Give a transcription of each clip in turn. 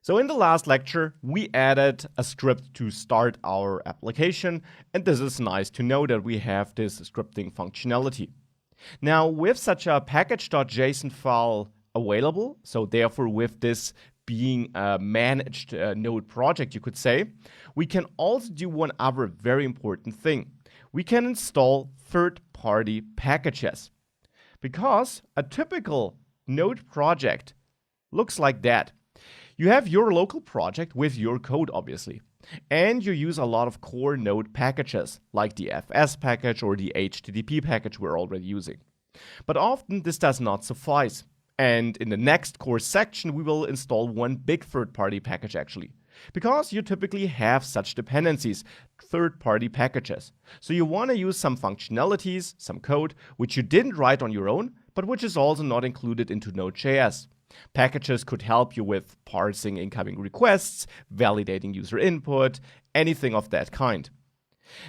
So in the last lecture, we added a script to start our application, and this is nice to know that we have this scripting functionality. Now, with such a package.json file available, so therefore with this being a managed Node project, you could say, we can also do one other very important thing. We can install third-party packages. Because a typical Node project looks like that. You have your local project with your code, obviously, and you use a lot of core Node packages, like the FS package or the HTTP package we're already using. But often this does not suffice, and in the next course section we will install one big third-party package actually, because you typically have such dependencies, third-party packages. So you want to use some functionalities, some code, which you didn't write on your own, but which is also not included into NodeJS. Packages could help you with parsing incoming requests, validating user input, anything of that kind.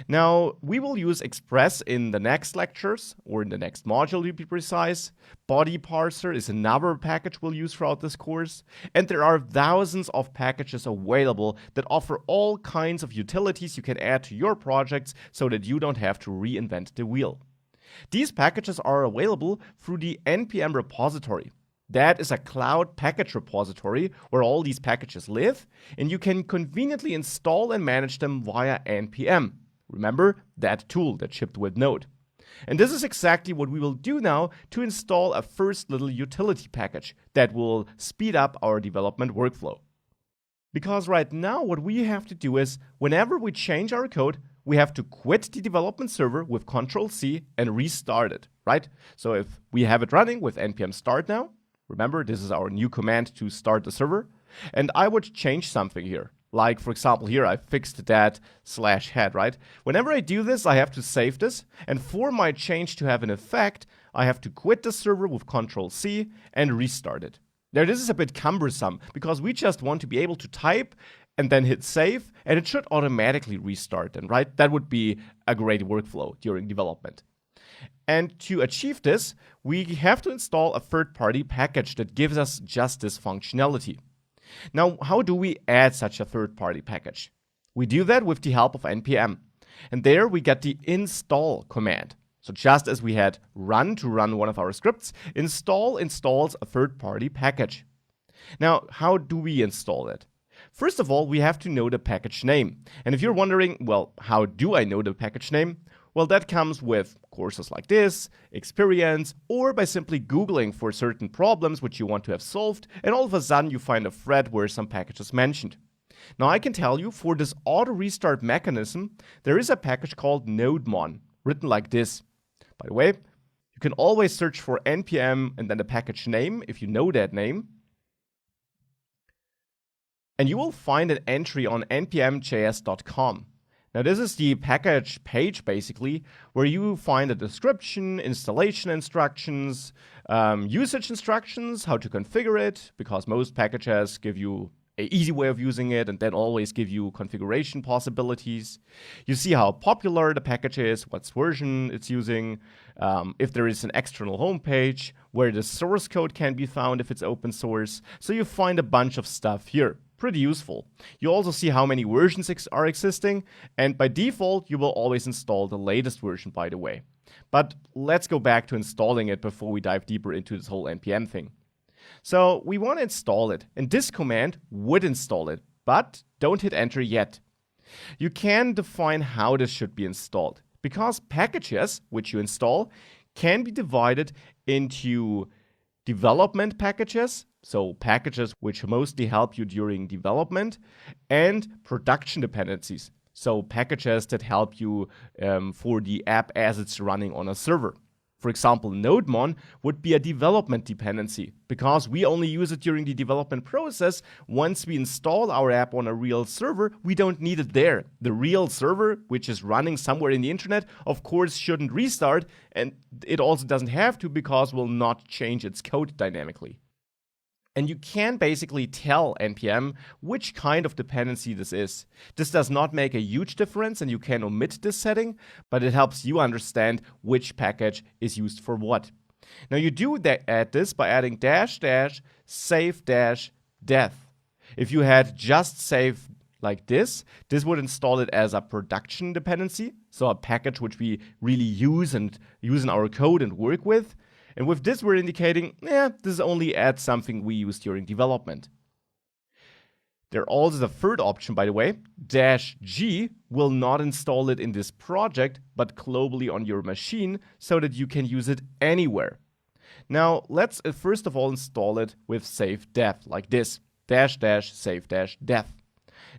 Now, we will use Express in the next lectures, or in the next module to be precise. Body Parser is another package we'll use throughout this course. And there are thousands of packages available that offer all kinds of utilities you can add to your projects so that you don't have to reinvent the wheel. These packages are available through the NPM repository. That is a cloud package repository where all these packages live, and you can conveniently install and manage them via NPM. Remember that tool that shipped with Node. And this is exactly what we will do now to install a first little utility package that will speed up our development workflow. Because right now what we have to do is, whenever we change our code, we have to quit the development server with Ctrl+C and restart it, right? So if we have it running with npm start now, remember, this is our new command to start the server. And I would change something here. Like, for example, here I fixed that /head, right? Whenever I do this, I have to save this. And for my change to have an effect, I have to quit the server with Ctrl+C and restart it. Now, this is a bit cumbersome because we just want to be able to type and then hit save, and it should automatically restart then, right? That would be a great workflow during development. And to achieve this, we have to install a third-party package that gives us just this functionality. Now, how do we add such a third-party package? We do that with the help of npm. And there we get the install command. So just as we had run to run one of our scripts, install installs a third-party package. Now, how do we install it? First of all, we have to know the package name. And if you're wondering, well, how do I know the package name? Well, that comes with courses like this, experience, or by simply Googling for certain problems which you want to have solved, and all of a sudden you find a thread where some package is mentioned. Now I can tell you, for this auto restart mechanism, there is a package called NodeMon, written like this. By the way, you can always search for npm and then the package name if you know that name. And you will find an entry on npmjs.com. Now this is the package page basically, where you find a description, installation instructions, usage instructions, how to configure it, because most packages give you an easy way of using it and then always give you configuration possibilities. You see how popular the package is, what version it's using, if there is an external homepage, where the source code can be found if it's open source. So you find a bunch of stuff here. Pretty useful. You also see how many versions are existing, and by default you will always install the latest version, by the way. But let's go back to installing it before we dive deeper into this whole npm thing. So we want to install it, and this command would install it, but don't hit enter yet. You can define how this should be installed, because packages which you install can be divided into development packages, so packages which mostly help you during development, and production dependencies, so packages that help you for the app as it's running on a server. For example, NodeMon would be a development dependency because we only use it during the development process. Once we install our app on a real server, we don't need it there. The real server, which is running somewhere in the internet, of course shouldn't restart, and it also doesn't have to because we'll not change its code dynamically. And you can basically tell npm which kind of dependency this is. This does not make a huge difference and you can omit this setting, but it helps you understand which package is used for what. Now you do add this by adding --save-dev. If you had just save like this would install it as a production dependency, so a package which we really use in our code and work with. And with this, we're indicating, this only adds something we use during development. There's also the third option, by the way, -G will not install it in this project, but globally on your machine so that you can use it anywhere. Now, let's first of all install it with save-dev, like this, --save-dev.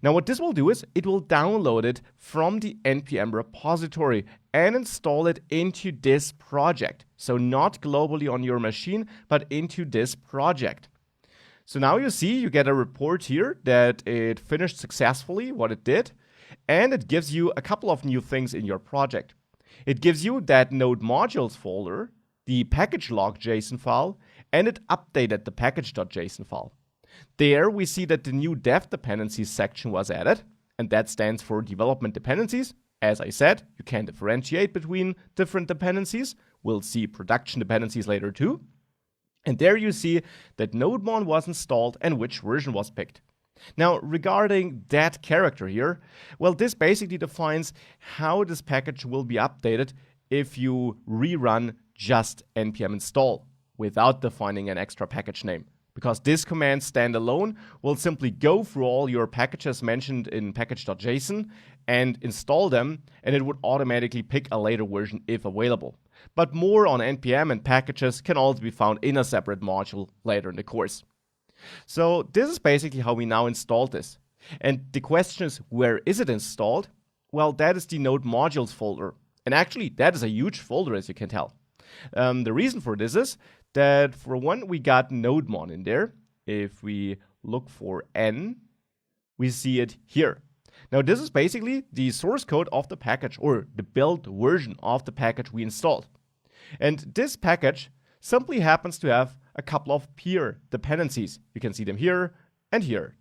Now, what this will do is it will download it from the npm repository and install it into this project. So not globally on your machine, but into this project. So now you see, you get a report here that it finished successfully what it did, and it gives you a couple of new things in your project. It gives you that node modules folder, the package log.json file, and it updated the package.json file. There we see that the new dev dependencies section was added, and that stands for development dependencies. As I said, you can differentiate between different dependencies. We'll see production dependencies later too. And there you see that NodeMon was installed and which version was picked. Now, regarding that character here, well, this basically defines how this package will be updated if you rerun just npm install without defining an extra package name. Because this command standalone will simply go through all your packages mentioned in package.json and install them, and it would automatically pick a later version if available. But more on npm and packages can also be found in a separate module later in the course. So this is basically how we now install this. And the question is, where is it installed? Well, that is the node modules folder. And actually, that is a huge folder, as you can tell. The reason for this is that, for one, we got NodeMon in there. If we look for N, we see it here. Now, this is basically the source code of the package, or the build version of the package we installed. And this package simply happens to have a couple of peer dependencies. You can see them here and here.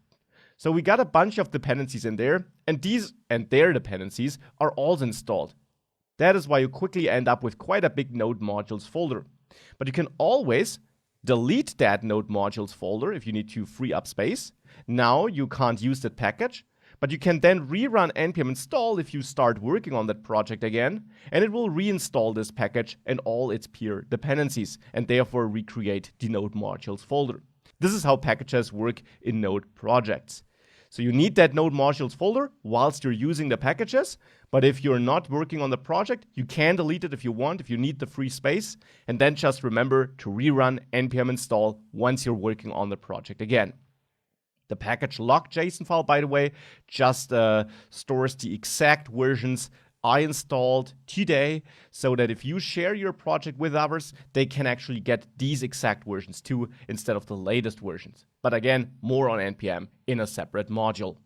So we got a bunch of dependencies in there, and these and their dependencies are also installed. That is why you quickly end up with quite a big node modules folder. But you can always delete that node modules folder if you need to free up space. Now you can't use that package, but you can then rerun npm install if you start working on that project again, and it will reinstall this package and all its peer dependencies, and therefore recreate the node modules folder. This is how packages work in Node projects. So you need that node modules folder whilst you're using the packages, but if you're not working on the project, you can delete it if you want, if you need the free space, and then just remember to rerun npm install once you're working on the project again. The package log.json file, by the way, just stores the exact versions I installed today, so that if you share your project with others, they can actually get these exact versions too, instead of the latest versions. But again, more on npm in a separate module.